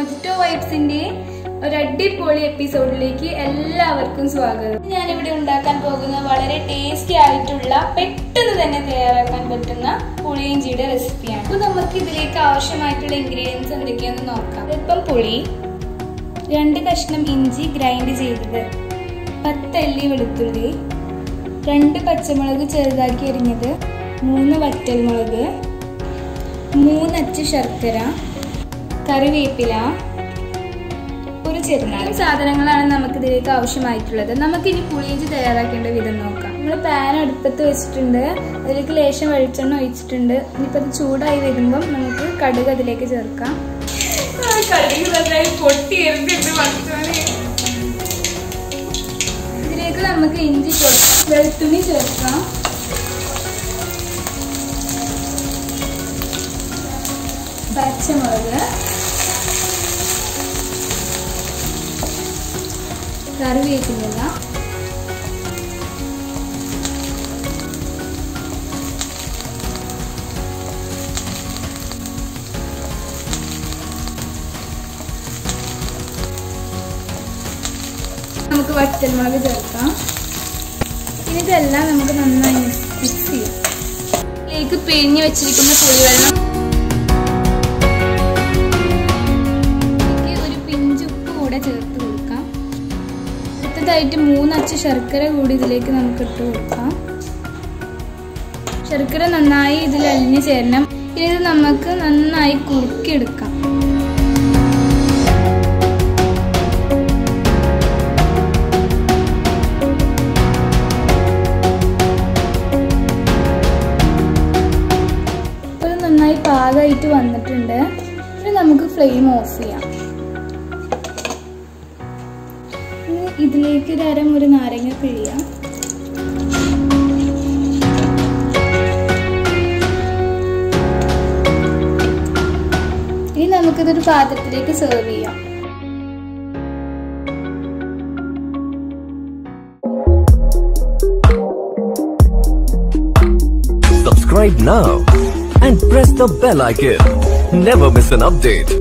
Mojito Vibes inde ഒരു അടിപൊളി എപ്പിസോഡിലേക്ക് എല്ലാവർക്കും സ്വാഗതം. ഞാൻ ഇവിടെ ഉണ്ടാക്കാൻ പോകുന്ന വളരെ ടേസ്റ്റി ആയിട്ടുള്ള പെട്ടെന്ന് തന്നെ തയ്യാറാക്കാൻ പറ്റുന്ന പുളിയിഞ്ചിയുടെ റെസിപ്പിയാണ്. അപ്പോൾ നമുക്ക് ഇതിലേക്ക് ആവശ്യമായിട്ടുള്ള ഇൻഗ്രീഡിയൻസ് എന്തൊക്കെയാണെന്ന് നോക്കാം. ഇപ്പം പുളി, 2 കഷ്ണം ഇഞ്ചി ഗ്രൈൻഡ് ചെയ്തത്, 10 അല്ലി വെളുത്തുള്ളി, 2 പച്ചമുളക് ചെറുതാക്കി അരിഞ്ഞത്, 3 വറ്റൽമുളക്, 3 അച്ച് ശർക്കര, കറിവേപ്പില, ചെറുനാരങ്ങ. സാധനങ്ങളാണ് നമുക്ക് ഇതിലേക്ക് ആവശ്യമായിട്ടുള്ളത്. നമുക്കിനി പുളിയിഞ്ചി തയ്യാറാക്കേണ്ട വിധം നോക്കാം. നമ്മൾ പാൻ അടുപ്പത്ത് വെച്ചിട്ടുണ്ട്, അതിലേക്ക് ലേശം വെളിച്ചെണ്ണ ഒഴിച്ചിട്ടുണ്ട്. ഇനിയിപ്പോൾ അത് ചൂടായി വരുമ്പം നമുക്ക് കടുക് അതിലേക്ക് ചേർക്കാം. ഇതിലേക്ക് നമുക്ക് ഇഞ്ചി ചേർക്കാം, വെളുത്തുള്ളി ചേർക്കാം, പച്ചമുളക്, കറിവേപ്പില, നമുക്ക് വറ്റൽമുളക് ചേർക്കാം. ഇനി ഇതെല്ലാം നമുക്ക് നന്നായി മിക്സ് ചെയ്യാം. ഇതിലേക്ക് പിഴിഞ്ഞ് വെച്ചിരിക്കുന്ന പുളിവെള്ളം, ഒരു പിഞ്ച് ഉപ്പ് കൂടെ ചേർത്ത് കൊടുക്കാം. അടുത്തതായിട്ട് 3 അച്ച് ശർക്കര കൂടി ഇതിലേക്ക് നമുക്ക് ഇട്ട് കൊടുക്കാം. ശർക്കര നന്നായി ഇതിൽ അലിഞ്ഞു ചേരണം. ഇനി ഇത് നമുക്ക് നന്നായി കുറുക്കിയെടുക്കാം. അപ്പോൾ ഇത് നന്നായി പാകമായിട്ട് വന്നിട്ടുണ്ട്. ഇനി നമുക്ക് ഫ്ലെയിം ഓഫ് ചെയ്യാം. ഇതിലേക്ക് ഒരു നാരങ്ങ പിഴിയാം. ഇനി നമുക്കിതൊരു പാത്രത്തിലേക്ക് സെർവ് ചെയ്യാം. Subscribe now and press the bell icon. Never miss an update.